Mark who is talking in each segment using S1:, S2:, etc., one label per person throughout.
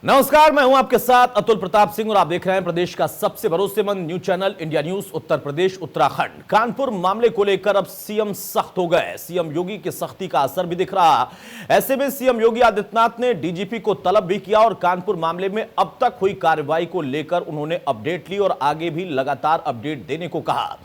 S1: नमस्कार, मैं हूं आपके साथ अतुल प्रताप सिंह और आप देख रहे हैं प्रदेश का सबसे भरोसेमंद news channel India news Uttar Pradesh Uttarakhand. Kanpur मामले को लेकर अब सीएम सख्त हो गए। सीएम योगी की सख्ती का असर भी दिख रहा। ऐसे में सीएम योगी आदित्यनाथ ने डीजीपी को तलब भी किया और कानपुर मामले में अब तक हुई कार्रवाई को लेकर उन्होंने अपडेट ली और आगे भी लगातार अपडेट देने को कहा।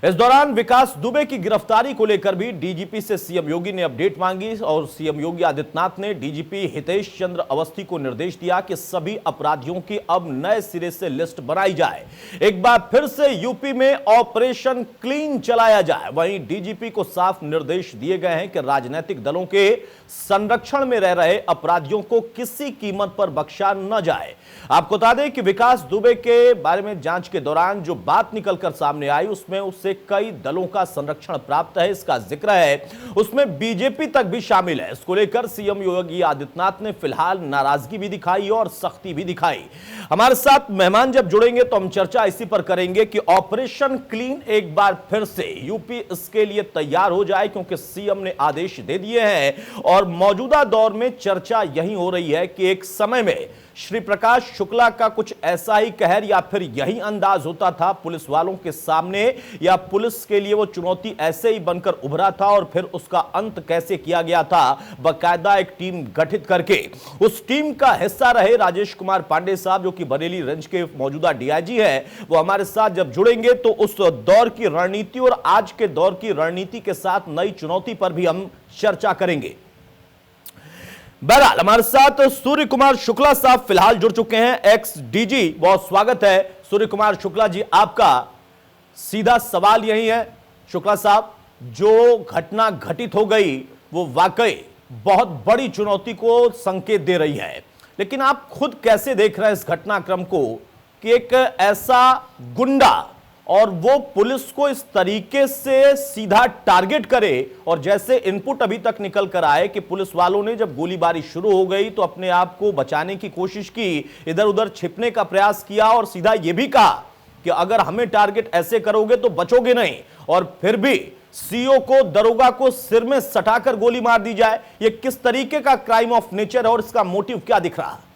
S1: इस दौरान विकास दुबे की गिरफ्तारी को लेकर भी डीजीपी से सीएम योगी ने अपडेट मांगी और सीएम योगी आदित्यनाथ ने डीजीपी हितेश चंद्र अवस्थी को निर्देश दिया कि सभी अपराधियों की अब नए सिरे से लिस्ट बनाई जाए। एक बार फिर से यूपी में ऑपरेशन क्लीन चलाया जाए। वहीं डीजीपी को साफ निर्देश दिए गए हैं कि राजनीतिक दलों के संरक्षण में रह रहे अपराधियों को किसी कीमत पर बख्शा न जाए। आपको बता दें कि विकास दुबे के बारे में जांच के दौरान जो बात निकलकर सामने आई उसमें उससे कई दलों का संरक्षण प्राप्त है, इसका जिक्र है। उसमें बीजेपी तक भी शामिल है। इसको लेकर सीएम योगी आदित्यनाथ ने फिलहाल नाराजगी भी दिखाई और सख्ती भी दिखाई। हमारे साथ मेहमान जब जुड़ेंगे तो हम चर्चा इसी पर करेंगे कि ऑपरेशन क्लीन एक बार फिर से यूपी इसके लिए तैयार हो जाए, क्योंकि सीएम ने आदेश दे दिए हैं और मौजूदा दौर में चर्चा यही हो रही है कि एक समय में श्री प्रकाश शुक्ला का कुछ ऐसा ही कहर या फिर यही अंदाज होता था पुलिस वालों के सामने, या पुलिस के लिए वो चुनौती ऐसे ही बनकर उभरा था और फिर उसका अंत कैसे किया गया था, बाकायदा एक टीम गठित करके। उस टीम का हिस्सा रहे राजेश कुमार पांडे साहब, जो कि बरेली रेंज के मौजूदा डीआईजी है। वो हमारे साथ जब जुड़ेंगे तो उस दौर की रणनीति और आज के दौर की रणनीति के साथ नई चुनौती पर भी हम चर्चा करेंगे। बहरहाल हमारे साथ सूर्य कुमार शुक्ला साहब फिलहाल जुड़ चुके हैं, एक्स डीजी। बहुत स्वागत है सूर्य कुमार शुक्ला जी आपका। सीधा सवाल यही है शुक्ला साहब, जो घटना घटित हो गई वो वाकई बहुत बड़ी चुनौती को संकेत दे रही है, लेकिन आप खुद कैसे देख रहे हैं इस घटनाक्रम को कि एक ऐसा गुंडा और वो पुलिस को इस तरीके से सीधा टारगेट करे? और जैसे इनपुट अभी तक निकल कर आए कि पुलिस वालों ने जब गोलीबारी शुरू हो गई तो अपने आप को बचाने की कोशिश की, इधर उधर छिपने का प्रयास किया और सीधा ये भी कहा कि अगर हमें टारगेट ऐसे करोगे तो बचोगे नहीं, और फिर भी सीओ को, दरोगा को सिर में सटाकर गोली मार दी जाए। ये किस तरीके का क्राइम ऑफ नेचर है और इसका मोटिव क्या दिख रहा है?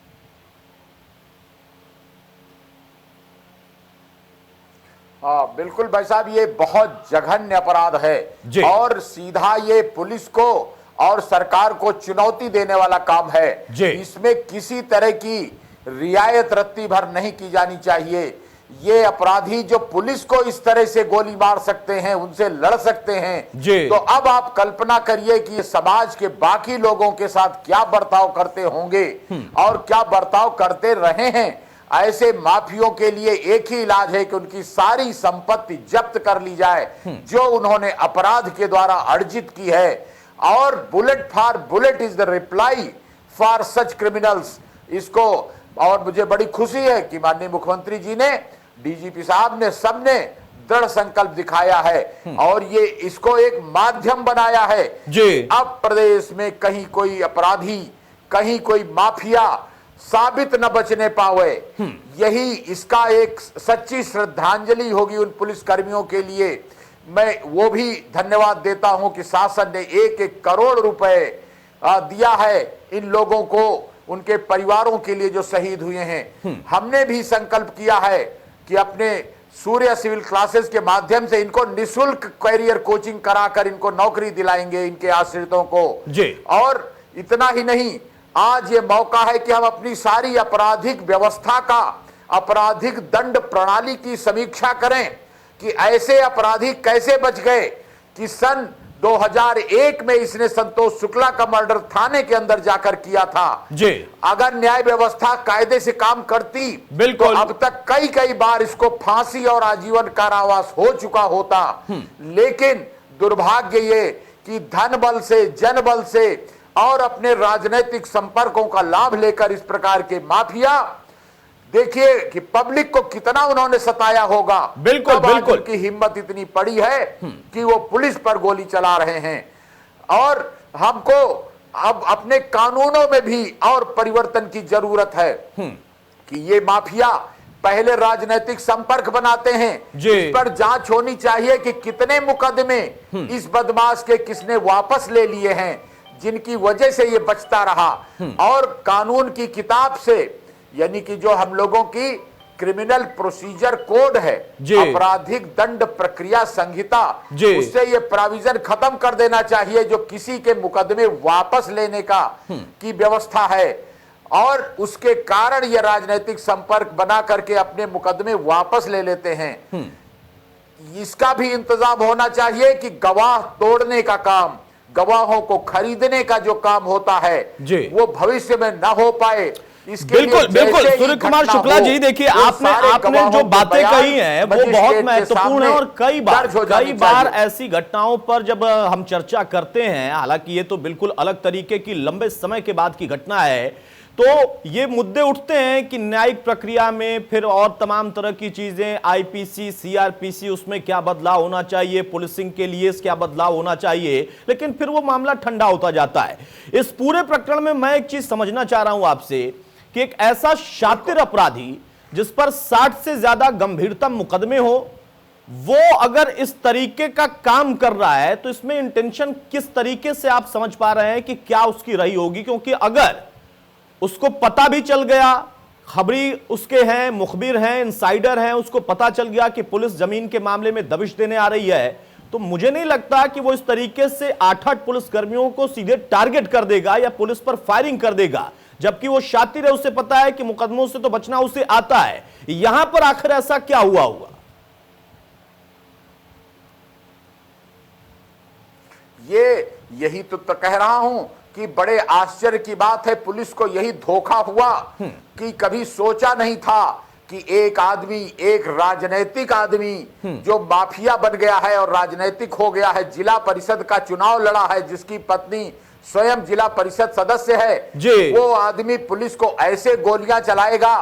S2: हाँ बिल्कुल भाई साहब, ये बहुत जघन्य अपराध है और सीधा ये पुलिस को और सरकार को चुनौती देने वाला काम है। इसमें किसी तरह की रियायत रत्ती भर नहीं की जानी चाहिए। ये अपराधी जो पुलिस को इस तरह से गोली मार सकते हैं, उनसे लड़ सकते हैं, तो अब आप कल्पना करिए कि समाज के बाकी लोगों के साथ क्या बर्ताव करते होंगे और क्या बर्ताव करते रहे हैं। ऐसे माफियों के लिए एक ही इलाज है कि उनकी सारी संपत्ति जब्त कर ली जाए जो उन्होंने अपराध के द्वारा अर्जित की है, और bullet for bullet is the reply for such criminals. इसको, और मुझे बड़ी खुशी है कि माननीय मुख्यमंत्री जी ने, डीजीपी साहब ने, सबने दृढ़ संकल्प दिखाया है और ये इसको एक माध्यम बनाया है। अब प्रदेश में कहीं कोई अपराधी, कहीं कोई माफिया साबित न बचने पावे, यही इसका एक सच्ची श्रद्धांजलि होगी उन पुलिस कर्मियों के लिए। मैं वो भी धन्यवाद देता हूं कि शासन ने 1-1 करोड़ रुपए दिया है इन लोगों को, उनके परिवारों के लिए जो शहीद हुए हैं। हमने भी संकल्प किया है कि अपने सूर्य सिविल क्लासेस के माध्यम से इनको निःशुल्क कैरियर कोचिंग कराकर इनको नौकरी दिलाएंगे, इनके आश्रितों को। और इतना ही नहीं, आज ये मौका है कि हम अपनी सारी आपराधिक व्यवस्था का, आपराधिक दंड प्रणाली की समीक्षा करें कि ऐसे अपराधी कैसे बच गए कि सन 2001 में इसने संतोष शुक्ला का मर्डर थाने के अंदर जाकर किया था। अगर न्याय व्यवस्था कायदे से काम करती तो अब तक कई बार इसको फांसी और आजीवन कारावास हो चुका होता। लेकिन दुर्भाग्य ये कि धन बल से, जन बल से और अपने राजनीतिक संपर्कों का लाभ लेकर इस प्रकार के माफिया, देखिए कि पब्लिक को कितना उन्होंने सताया होगा। बिल्कुल उनकी हिम्मत इतनी पड़ी है कि वो पुलिस पर गोली चला रहे हैं। और हमको अब अपने कानूनों में भी और परिवर्तन की जरूरत है कि ये माफिया पहले राजनीतिक संपर्क बनाते हैं, इस पर जांच होनी चाहिए कि कितने मुकदमे इस बदमाश के किसने वापस ले लिए हैं, जिनकी वजह से ये बचता रहा। और कानून की किताब से यानी कि जो हम लोगों की क्रिमिनल प्रोसीजर कोड है, आपराधिक दंड प्रक्रिया संहिता, उससे ये प्रोविजन खत्म कर देना चाहिए जो किसी के मुकदमे वापस लेने का की व्यवस्था है और उसके कारण ये राजनीतिक संपर्क बना करके अपने मुकदमे वापस ले लेते हैं। इसका भी इंतजाम होना चाहिए कि गवाह तोड़ने का काम, गवाहों को खरीदने का जो काम होता है वो भविष्य में न हो पाए।
S1: बिल्कुल बिल्कुल सूर्य कुमार शुक्ला जी, देखिए आपने जो बातें कही हैं वो बहुत महत्वपूर्ण है और कई बार ऐसी घटनाओं पर जब हम चर्चा करते हैं, हालांकि ये तो बिल्कुल अलग तरीके की लंबे समय के बाद की घटना है, तो ये मुद्दे उठते हैं कि न्यायिक प्रक्रिया में फिर और तमाम तरह की चीजें, आईपीसी, सीआरपीसी, उसमें क्या बदलाव होना चाहिए, पुलिसिंग के लिए क्या बदलाव होना चाहिए, लेकिन फिर वो मामला ठंडा होता जाता है। इस पूरे प्रकरण में मैं एक चीज समझना चाह रहा हूं आपसे कि एक ऐसा शातिर अपराधी जिस पर 60 से ज्यादा गंभीरतम मुकदमे हो, वो अगर इस तरीके का काम कर रहा है तो इसमें इंटेंशन किस तरीके से आप समझ पा रहे हैं कि क्या उसकी रही होगी? क्योंकि अगर उसको पता भी चल गया, खबरी उसके हैं, मुखबिर हैं, इनसाइडर हैं, उसको पता चल गया कि पुलिस जमीन के मामले में दबिश देने आ रही है, तो मुझे नहीं लगता कि वो इस तरीके से 8-8 पुलिस कर्मियों को सीधे टारगेट कर देगा या पुलिस पर फायरिंग कर देगा, जबकि वो शातिर है, उसे पता है कि मुकदमों से तो बचना उसे आता है। यहां पर आखिर ऐसा क्या हुआ होगा?
S2: यही तो कह रहा हूं कि बड़े आश्चर्य की बात है, पुलिस को यही धोखा हुआ कि कभी सोचा नहीं था कि एक आदमी, एक राजनीतिक आदमी जो माफिया बन गया है और राजनीतिक हो गया है, जिला परिषद का चुनाव लड़ा है, जिसकी पत्नी स्वयं जिला परिषद सदस्य है, वो आदमी पुलिस को ऐसे गोलियां चलाएगा।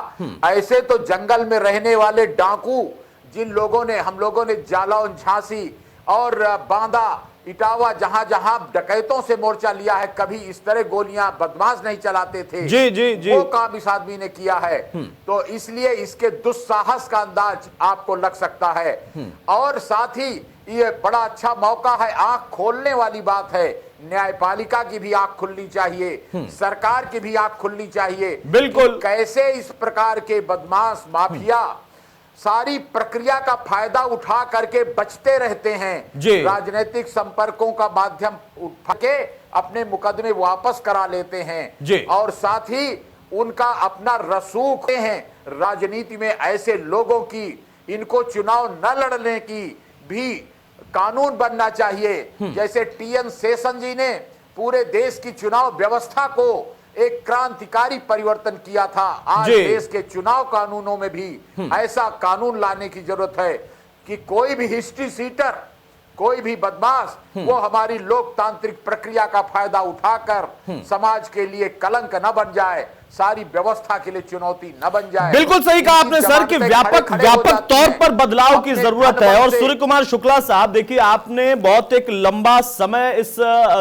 S2: ऐसे तो जंगल में रहने वाले डाकू, जिन लोगों ने, हम लोगों ने जालौन, झांसी और बांदा, इटावा, जहां जहां डकैतों से मोर्चा लिया है, कभी इस तरह गोलियां बदमाश नहीं चलाते थे। वो काम इस आदमी ने किया है। तो इसलिए इसके दुस्साहस का अंदाज आपको लग सकता है। और साथ ही ये बड़ा अच्छा मौका है, आंख खोलने वाली बात है। न्यायपालिका की भी आंख खुलनी चाहिए, सरकार की भी आंख खुलनी चाहिए।
S1: बिल्कुल,
S2: कैसे इस प्रकार के बदमाश माफिया सारी प्रक्रिया का फायदा उठा करके बचते रहते हैं, राजनीतिक संपर्कों का माध्यम उठा के अपने मुकदमे वापस करा लेते हैं और साथ ही उनका अपना रसूख हैं राजनीति में ऐसे लोगों की। इनको चुनाव न लड़ने की भी कानून बनना चाहिए। जैसे टीएन शेषन जी ने पूरे देश की चुनाव व्यवस्था को एक क्रांतिकारी परिवर्तन किया था, आज देश के चुनाव कानूनों में भी ऐसा कानून लाने की जरूरत है कि कोई भी हिस्ट्री सीटर, कोई भी बदमाश वो हमारी लोकतांत्रिक प्रक्रिया का फायदा उठाकर समाज के लिए कलंक न बन जाए, सारी व्यवस्था के लिए चुनौती न बन जाए।
S1: बिल्कुल सही कहा आपने सर कि व्यापक तौर पर बदलाव की जरूरत है। और सूर्य कुमार शुक्ला साहब, देखिए आपने बहुत एक लंबा समय इस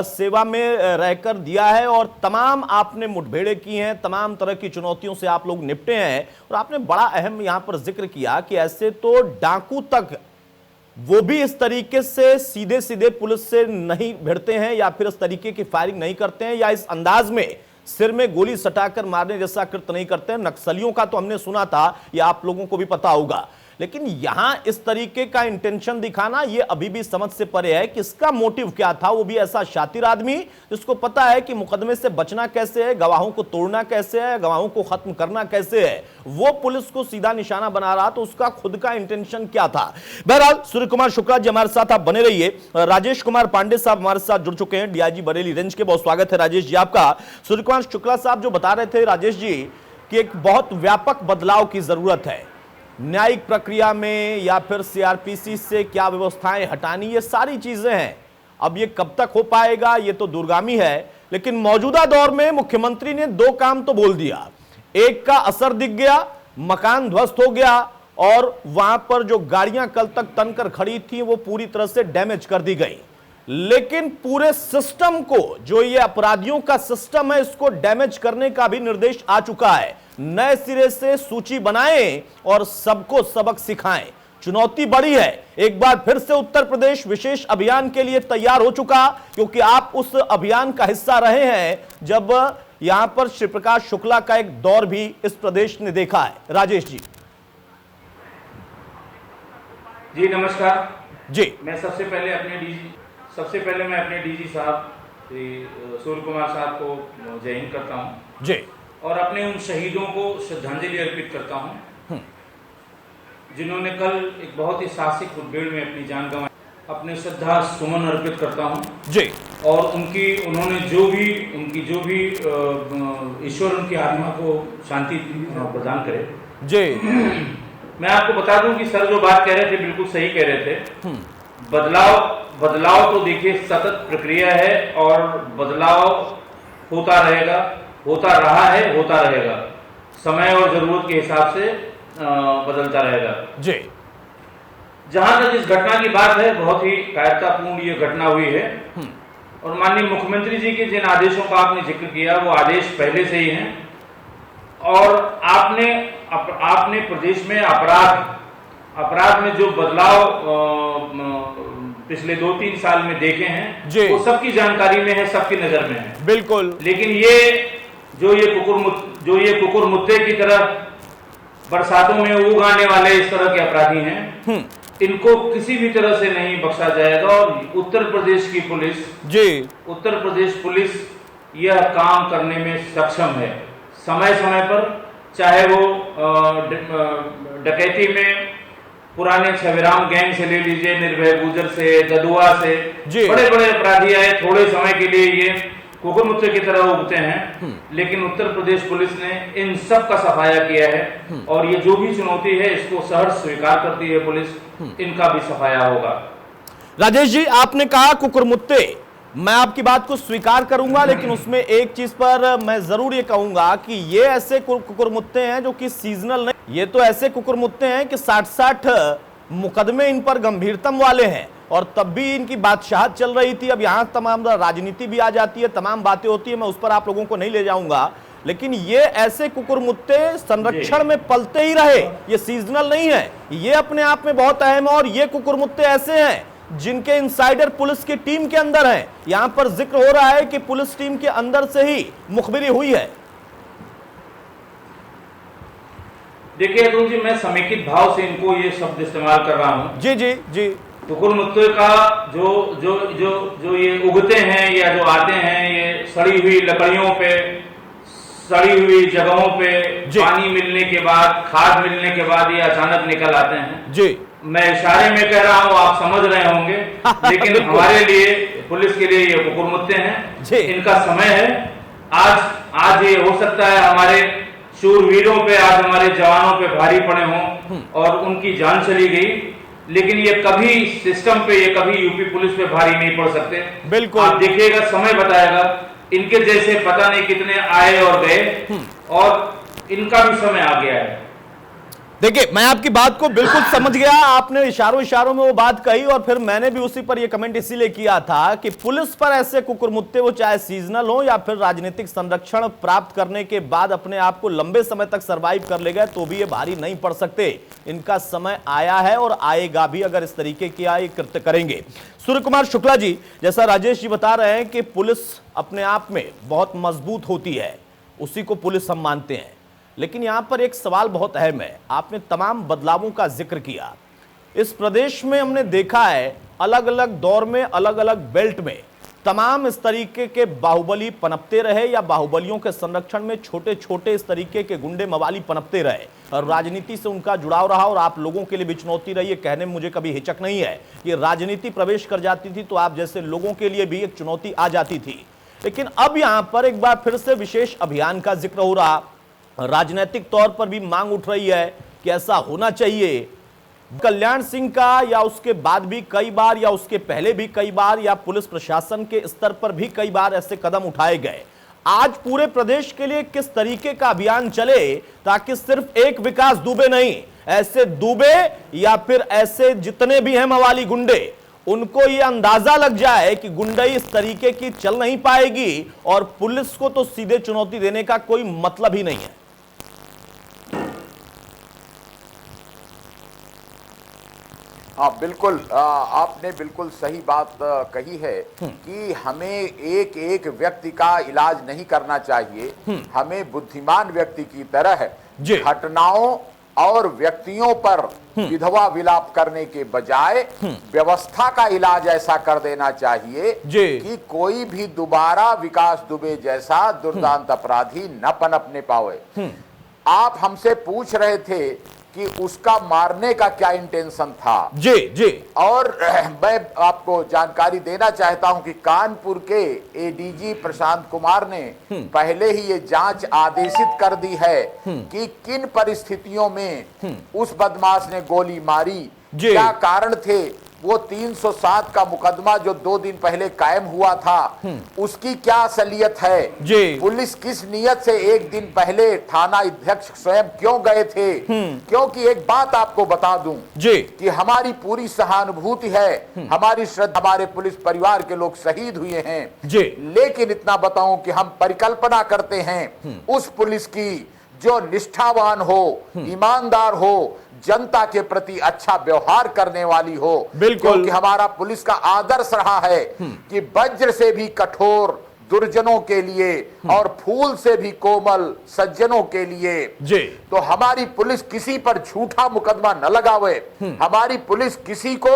S1: सेवा में रहकर दिया है और तमाम आपने मुठभेड़ें की हैं, तमाम तरह की चुनौतियों से आप लोग निपटे हैं और आपने बड़ा अहम यहां पर जिक्र किया कि ऐसे तो डाकू तक वो भी इस तरीके से सीधे सीधे पुलिस से नहीं भिड़ते हैं या फिर इस तरीके की फायरिंग नहीं करते हैं या इस अंदाज में सिर में गोली सटाकर मारने जैसा कृत्य नहीं करते हैं। नक्सलियों का तो हमने सुना था, ये आप लोगों को भी पता होगा, लेकिन यहां इस तरीके का इंटेंशन दिखाना ये अभी भी समझ से परे है कि इसका मोटिव क्या था। वो भी ऐसा शातिर आदमी जिसको पता है कि मुकदमे से बचना कैसे है, गवाहों को तोड़ना कैसे है, गवाहों को खत्म करना कैसे है, वो पुलिस को सीधा निशाना बना रहा, तो उसका खुद का इंटेंशन क्या था। बहरहाल सूर्य कुमार शुक्ला जी हमारे साथ आप बने रहिए। राजेश कुमार पांडे साहब हमारे साथ जुड़ चुके हैं, डीआईजी बरेली रेंज के। बहुत स्वागत है राजेश जी आपका। सूर्य कुमार शुक्ला साहब जो बता रहे थे राजेश जी कि एक बहुत व्यापक बदलाव की जरूरत है न्यायिक प्रक्रिया में या फिर सीआरपीसी से क्या व्यवस्थाएं हटानी, ये सारी चीजें हैं। अब ये कब तक हो पाएगा ये तो दूरगामी है, लेकिन मौजूदा दौर में मुख्यमंत्री ने 2 काम तो बोल दिया। एक का असर दिख गया, मकान ध्वस्त हो गया और वहां पर जो गाड़ियां कल तक तनकर खड़ी थी वो पूरी तरह से डैमेज कर दी गई। लेकिन पूरे सिस्टम को, जो ये अपराधियों का सिस्टम है, इसको डैमेज करने का भी निर्देश आ चुका है। नए सिरे से सूची बनाएं और सबको सबक सिखाएं। चुनौती बड़ी है। एक बार फिर से उत्तर प्रदेश विशेष अभियान के लिए तैयार हो चुका, क्योंकि आप उस अभियान का हिस्सा रहे हैं जब यहां पर श्री प्रकाश शुक्ला का एक दौर भी इस प्रदेश ने देखा है। राजेश जी।
S3: जी नमस्कार
S1: जी।
S3: मैं सबसे पहले मैं अपने डीजी साहब श्री सूर्य कुमार साहब को जय हिंद करता हूं
S1: जी,
S3: और अपने उन शहीदों को श्रद्धांजलि अर्पित करता हूं जिन्होंने कल एक बहुत ही साहसिक मुठभेड़ में अपनी जान गंवाई। अपने श्रद्धा सुमन अर्पित करता हूं
S1: जी।
S3: और उन्होंने जो भी ईश्वर उनकी आत्मा को शांति प्रदान करे।
S1: जी।
S3: मैं आपको बता दूं कि सर जो बात कह रहे थे बिल्कुल सही कह रहे थे। बदलाव तो देखिए सतत प्रक्रिया है और बदलाव होता रहेगा, होता रहा है, होता रहेगा, समय और जरूरत के हिसाब से बदलता रहेगा।
S1: जी।
S3: जहां तक इस घटना की बात है, बहुत ही कायरतापूर्ण ये घटना हुई है और माननीय मुख्यमंत्री जी के जिन आदेशों का आपने जिक्र किया वो आदेश पहले से ही हैं और आपने प्रदेश में अपराध में जो बदलाव पिछले 2-3 साल में देखे हैं वो सबकी जानकारी में है, सबकी नजर में है।
S1: बिल्कुल।
S3: लेकिन ये कुकुर मुत्ते की तरह बरसातों में ऊग आने वाले इस तरह के अपराधी हैं, इनको किसी भी तरह से नहीं बख्शा जाएगा। और उत्तर प्रदेश पुलिस यह काम करने में सक्षम है। समय समय पर चाहे वो डकैती में पुराने छविराम गैंग से ले लीजिए, निर्भय गुजर से, जदुआ से, बड़े बड़े अपराधी आए, थोड़े समय के लिए ये कुकुर मुत्ते की तरह उगते हैं, लेकिन उत्तर प्रदेश पुलिस ने इन सब का सफाया किया है और ये जो भी चुनौती है इसको सहर्ष स्वीकार करती है पुलिस, इनका भी सफाया होगा।
S1: राजेश जी, आपने कहा कुकुर मुत्ते, मैं आपकी बात को स्वीकार करूंगा, लेकिन उसमें एक चीज पर मैं जरूर ये कहूंगा कि ये ऐसे कुकुर मुत्ते हैं जो कि सीजनल नहीं, ये तो ऐसे कुकुर मुत्ते हैं कि 60 मुकदमे इन पर गंभीरतम वाले हैं और तब भी इनकी बादशाहत चल रही थी। अब यहां तमाम राजनीति भी आ जाती है, तमाम बातें होती है, मैं उस पर आप लोगों को नहीं ले जाऊंगा, लेकिन ये ऐसे कुकुर मुत्ते संरक्षण में पलते ही रहे, ये सीजनल नहीं है, ये अपने आप में बहुत अहम है। और ये कुकुर मुत्ते ऐसे हैं जिनके इनसाइडर पुलिस की टीम के अंदर हैं। यहां पर जिक्र हो रहा है कि पुलिस टीम के अंदर से ही मुखबिरी हुई है।
S3: देखिए अतुल जी, मैं समेकित भाव से इनको ये शब्द इस्तेमाल कर रहा हूं।
S1: जी जी जी।
S3: कुकुर मुत्ते का जो ये उगते हैं या जो आते हैं, ये सड़ी हुई लकड़ियों पे, सड़ी हुई जगहों पे, पानी मिलने के बाद, खाद मिलने के बाद ये अचानक निकल आते हैं। जी, मैं इशारे में कह रहा हूं, आप समझ रहे होंगे, लेकिन हमारे लिए, पुलिस के लिए ये कुकुर मुत्ते हैं, इनका समय है। आज ये हो सकता है हमारे शूरवीरों पे, आज हमारे जवानों पे भारी पड़े हों और उनकी जान चली गई, लेकिन ये कभी सिस्टम पे, ये कभी यूपी पुलिस पे भारी नहीं पड़ सकते। बिल्कुल, आप देखिएगा, समय बताएगा। इनके जैसे पता नहीं कितने आए और गए और इनका भी समय आ गया है।
S1: देखिए, मैं आपकी बात को बिल्कुल समझ गया, आपने इशारों में वो बात कही और फिर मैंने भी उसी पर ये कमेंट इसीलिए किया था कि पुलिस पर ऐसे कुकुरमुत्ते, वो चाहे सीजनल हो या फिर राजनीतिक संरक्षण प्राप्त करने के बाद अपने आप को लंबे समय तक सरवाइव कर ले गए, तो भी ये भारी नहीं पड़ सकते। इनका समय आया है और आएगा भी, अगर इस तरीके के ये कृत्य करेंगे। सूर्य कुमार शुक्ला जी, जैसा राजेश जी बता रहे हैं कि पुलिस अपने आप में बहुत मजबूत होती है, उसी को पुलिस हम मानते हैं, लेकिन यहां पर एक सवाल बहुत अहम है। आपने तमाम बदलावों का जिक्र किया। इस प्रदेश में हमने देखा है अलग अलग दौर में, अलग अलग बेल्ट में तमाम इस तरीके के बाहुबली पनपते रहे या बाहुबलियों के संरक्षण में छोटे छोटे इस तरीके के गुंडे मवाली पनपते रहे और राजनीति से उनका जुड़ाव रहा और आप लोगों के लिए भी चुनौती रही है। कहने में मुझे कभी हिचक नहीं है कि राजनीति प्रवेश कर जाती थी तो आप जैसे लोगों के लिए भी एक चुनौती आ जाती थी। लेकिन अब यहां पर एक बार फिर से विशेष अभियान का जिक्र हो रहा, राजनीतिक तौर पर भी मांग उठ रही है कि ऐसा होना चाहिए। कल्याण सिंह का या उसके बाद भी कई बार या उसके पहले भी कई बार या पुलिस प्रशासन के स्तर पर भी कई बार ऐसे कदम उठाए गए। आज पूरे प्रदेश के लिए किस तरीके का अभियान चले ताकि सिर्फ एक विकास दुबे नहीं, ऐसे दुबे या फिर ऐसे जितने भी हैं मवाली गुंडे, उनको यह अंदाजा लग जाए कि गुंडई इस तरीके की चल नहीं पाएगी और पुलिस को तो सीधे चुनौती देने का कोई मतलब ही नहीं है।
S2: हाँ बिल्कुल, आपने बिल्कुल सही बात कही है कि हमें एक एक व्यक्ति का इलाज नहीं करना चाहिए। हमें बुद्धिमान व्यक्ति की तरह घटनाओं और व्यक्तियों पर विधवा विलाप करने के बजाय व्यवस्था का इलाज ऐसा कर देना चाहिए कि कोई भी दोबारा विकास दुबे जैसा दुर्दांत अपराधी न पनपने पावे। आप हमसे पूछ रहे थे कि उसका मारने का क्या इंटेंशन था।
S1: जी
S2: और मैं आपको जानकारी देना चाहता हूं कि कानपुर के एडीजी प्रशांत कुमार ने पहले ही ये जांच आदेशित कर दी है कि किन परिस्थितियों में उस बदमाश ने गोली मारी, क्या कारण थे। वो 307 का मुकदमा जो 2 दिन पहले कायम हुआ था, उसकी क्या असलियत है। पुलिस किस नियत से 1 दिन पहले थाना अध्यक्ष स्वयं क्यों गए थे। क्योंकि एक बात आपको बता दूं कि हमारी पूरी सहानुभूति है, हमारी श्रद्धा, हमारे पुलिस परिवार के लोग शहीद हुए हैं, लेकिन इतना बताऊं कि हम परिकल्पना करते हैं उस पुलिस की जो निष्ठावान हो, ईमानदार हो, जनता के प्रति अच्छा व्यवहार करने वाली हो। क्योंकि हमारा पुलिस का आदर्श रहा है कि वज्र से भी कठोर दुर्जनों के लिए और फूल से भी कोमल सज्जनों के लिए। तो हमारी पुलिस किसी पर झूठा मुकदमा न लगावे, हमारी पुलिस किसी को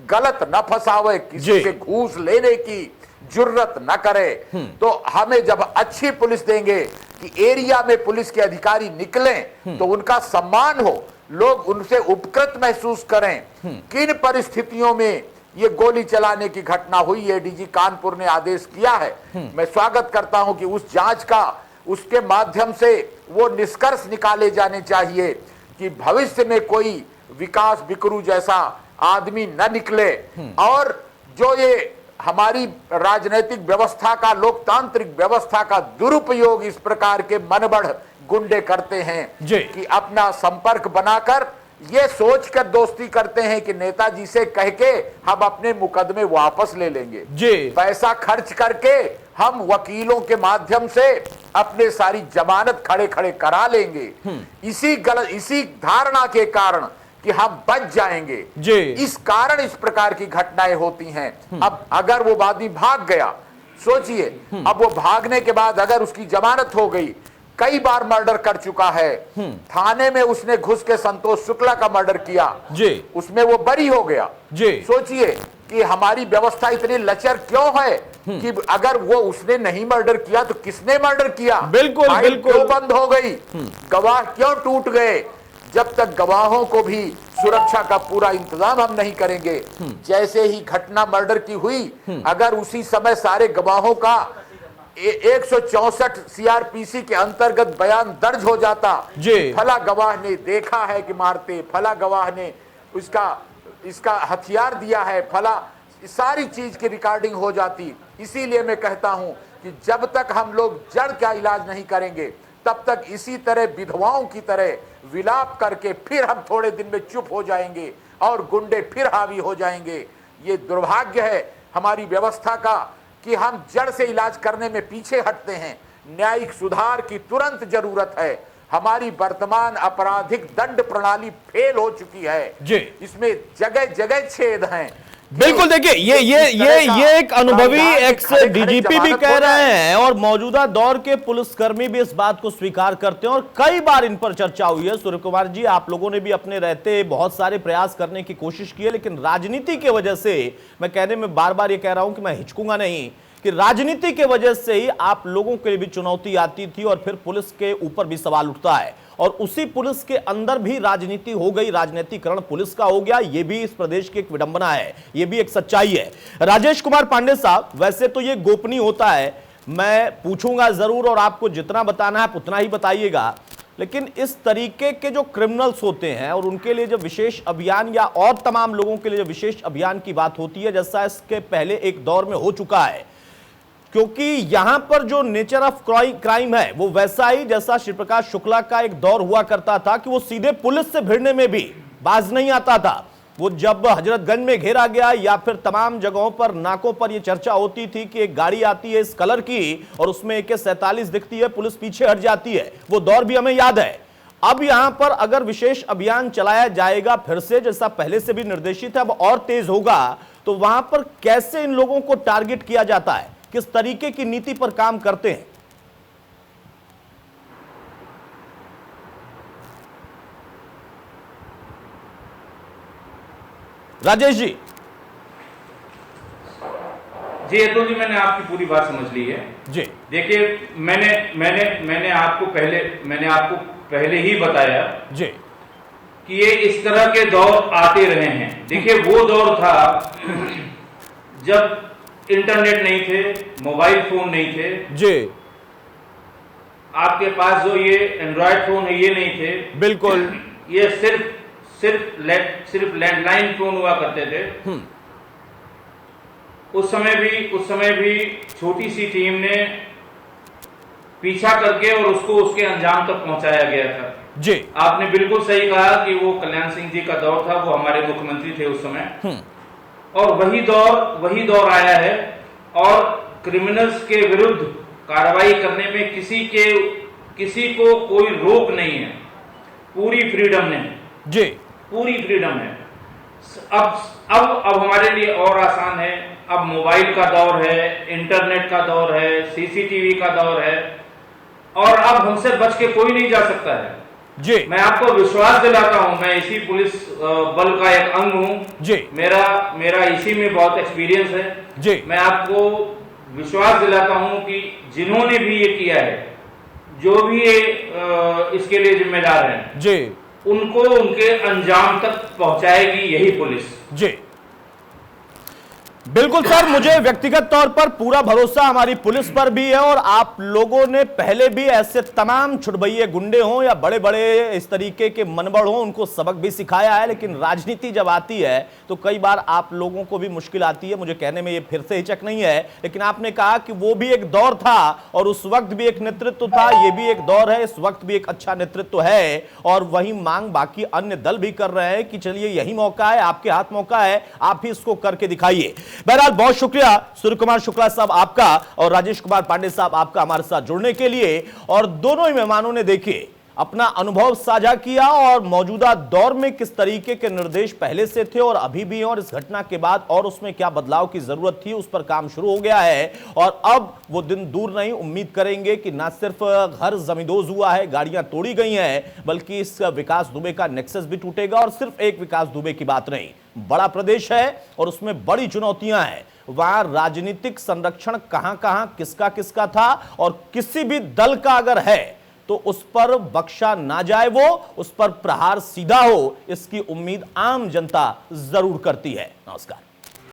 S2: गलत न फंसावे, किसी से घूस लेने की जुर्रत न करे। तो हमें जब अच्छी पुलिस देंगे कि एरिया में पुलिस के अधिकारी निकलें तो उनका सम्मान हो, लोग उनसे उपकृत महसूस करें। किन परिस्थितियों में ये गोली चलाने की घटना हुई, एडीजी कानपुर ने आदेश किया है। मैं स्वागत करता हूं कि उस जांच का, उसके माध्यम से वो निष्कर्ष निकाले जाने चाहिए कि भविष्य में कोई विकास बिकरू जैसा आदमी न निकले। और जो ये हमारी राजनीतिक व्यवस्था का, लोकतांत्रिक व्यवस्था का दुरुपयोग इस प्रकार के मनबढ़ गुंडे करते हैं कि अपना संपर्क बनाकर ये सोचकर दोस्ती करते हैं कि नेताजी से कह के हम अपने मुकदमे वापस ले लेंगे। पैसा खर्च करके हम वकीलों के माध्यम से अपने सारी जमानत खड़े खड़े करा लेंगे। इसी धारणा के कारण कि हम बच जाएंगे, इस कारण इस प्रकार की घटनाएं होती हैं। अब अगर वो आदमी भाग गया, सोचिए, अब वो भागने के बाद अगर उसकी जमानत हो गई, कई बार मर्डर कर चुका है, थाने में उसने घुस के संतोष शुक्ला का मर्डर किया, उसमें वो बरी हो गया। सोचिए कि हमारी व्यवस्था इतनी लचर क्यों है कि अगर वो उसने नहीं मर्डर किया तो किसने मर्डर किया।
S1: बिल्कुल
S2: क्यों बंद हो गई, गवाह क्यों टूट गए। जब तक गवाहों को भी सुरक्षा का पूरा इंतजाम हम नहीं करेंगे, जैसे ही घटना मर्डर की हुई, अगर उसी समय सारे गवाहों का 164 सीआरपीसी के अंतर्गत बयान दर्ज हो जाता, फला गवाह ने देखा है कि मारते, फला गवाह ने इसका हथियार दिया है, फला सारी चीज की रिकॉर्डिंग हो जाती। इसीलिए मैं कहता हूं कि जब तक हम लोग जड़ का इलाज नहीं करेंगे, तब तक इसी तरह विधवाओं की तरह विलाप करके फिर हम थोड़े दिन में चुप हो जाएंगे और गुंडे फिर हावी हो जाएंगे। ये दुर्भाग्य है हमारी व्यवस्था का कि हम जड़ से इलाज करने में पीछे हटते हैं। न्यायिक सुधार की तुरंत जरूरत है। हमारी वर्तमान आपराधिक दंड प्रणाली फेल हो चुकी है, इसमें जगह जगह छेद हैं।
S1: बिल्कुल, देखिए ये एक अनुभवी एक्स डीजीपी भी कह रहे हैं और मौजूदा दौर के पुलिसकर्मी भी इस बात को स्वीकार करते हैं और कई बार इन पर चर्चा हुई है। सूर्य कुमार जी, आप लोगों ने भी अपने रहते बहुत सारे प्रयास करने की कोशिश की है, लेकिन राजनीति की वजह से, मैं कहने में बार बार ये कह रहा हूं कि मैं हिचकूंगा नहीं, कि राजनीति के वजह से ही आप लोगों के लिए भी चुनौती आती थी और फिर पुलिस के ऊपर भी सवाल उठता है और उसी पुलिस के अंदर भी राजनीति हो गई, राजनीतिकरण पुलिस का हो गया। ये भी इस प्रदेश की एक विडंबना है, ये भी एक सच्चाई है। राजेश कुमार पांडे साहब, वैसे तो ये गोपनीय होता है, मैं पूछूंगा जरूर और आपको जितना बताना है उतना ही बताइएगा, लेकिन इस तरीके के जो क्रिमिनल्स होते हैं और उनके लिए जो विशेष अभियान या और तमाम लोगों के लिए जो विशेष अभियान की बात होती है, जैसा इसके पहले एक दौर में हो चुका है, क्योंकि यहां पर जो नेचर ऑफ क्राइम है वो वैसा ही जैसा श्री प्रकाश शुक्ला का एक दौर हुआ करता था कि वो सीधे पुलिस से भिड़ने में भी बाज नहीं आता था। वो जब हजरतगंज में घेरा गया या फिर तमाम जगहों पर नाकों पर ये चर्चा होती थी कि एक गाड़ी आती है इस कलर की और उसमें AK-47 दिखती है, पुलिस पीछे हट जाती है, वो दौर भी हमें याद है। अब यहां पर अगर विशेष अभियान चलाया जाएगा फिर से, जैसा पहले से भी निर्देशित है, अब और तेज होगा, तो वहां पर कैसे इन लोगों को टारगेट किया जाता है, किस तरीके की नीति पर काम करते हैं? राजेश जी।
S3: जी अतुल जी, मैंने आपकी पूरी बात समझ ली है
S1: जी।
S3: देखिए, मैंने आपको पहले ही बताया
S1: जी
S3: कि ये इस तरह के दौर आते रहे हैं। देखिए, वो दौर था जब इंटरनेट नहीं थे, मोबाइल फोन नहीं थे
S1: जी,
S3: आपके पास जो ये एंड्रॉयड फोन है ये नहीं थे,
S1: बिल्कुल,
S3: ये सिर्फ लैंडलाइन फोन हुआ करते थे। उस समय भी छोटी सी टीम ने पीछा करके और उसको उसके अंजाम तक पहुंचाया गया था।
S1: जी,
S3: आपने बिल्कुल सही कहा कि वो कल्याण सिंह जी का दौर था, वो हमारे मुख्यमंत्री थे उस समय, और वही दौर आया है। और क्रिमिनल्स के विरुद्ध कार्रवाई करने में किसी को कोई रोक नहीं है, पूरी फ्रीडम है
S1: जी,
S3: पूरी फ्रीडम है। अब हमारे लिए और आसान है। अब मोबाइल का दौर है, इंटरनेट का दौर है, सीसीटीवी का दौर है, और अब हमसे बच के कोई नहीं जा सकता है
S1: जी।
S3: मैं आपको विश्वास दिलाता हूं, मैं इसी पुलिस बल का एक अंग हूं
S1: जी,
S3: मेरा इसी में बहुत एक्सपीरियंस है
S1: जी।
S3: मैं आपको विश्वास दिलाता हूं कि जिन्होंने भी ये किया है, जो भी ये इसके लिए जिम्मेदार हैं
S1: जी,
S3: उनको उनके अंजाम तक पहुंचाएगी यही पुलिस।
S1: जी, बिल्कुल सर, मुझे व्यक्तिगत तौर पर पूरा भरोसा हमारी पुलिस पर भी है, और आप लोगों ने पहले भी ऐसे तमाम छुटभइये गुंडे हों या बड़े बड़े इस तरीके के मनबड़ हों, उनको सबक भी सिखाया है। लेकिन राजनीति जब आती है तो कई बार आप लोगों को भी मुश्किल आती है। मुझे कहने में ये फिर से हिचक नहीं है, लेकिन आपने कहा कि वो भी एक दौर था और उस वक्त भी एक नेतृत्व था, ये भी एक दौर है, इस वक्त भी एक अच्छा नेतृत्व है, और वही मांग बाकी अन्य दल भी कर रहे हैं कि चलिए यही मौका है, आपके हाथ मौका है, आप ही इसको करके दिखाइए। बहरहाल बहुत शुक्रिया सूर्य कुमार शुक्ला साहब आपका और राजेश कुमार पांडे साहब आपका हमारे साथ जुड़ने के लिए। और दोनों ही मेहमानों ने देखिए अपना अनुभव साझा किया और मौजूदा दौर में किस तरीके के निर्देश पहले से थे और अभी भी हैं, और इस घटना के बाद और उसमें क्या बदलाव की जरूरत थी, उस पर काम शुरू हो गया है। और अब वो दिन दूर नहीं, उम्मीद करेंगे कि ना सिर्फ घर जमींदोज हुआ है, गाड़ियां तोड़ी गई हैं, बल्कि इस विकास दुबे का नेक्सस भी टूटेगा। और सिर्फ एक विकास दुबे की बात नहीं, बड़ा प्रदेश है और उसमें बड़ी चुनौतियां हैं। वहां राजनीतिक संरक्षण कहां कहां किसका किसका था, और किसी भी दल का अगर है तो उस पर बख्शा ना जाए, वो उस पर प्रहार सीधा हो, इसकी उम्मीद आम जनता जरूर करती है। नमस्कार।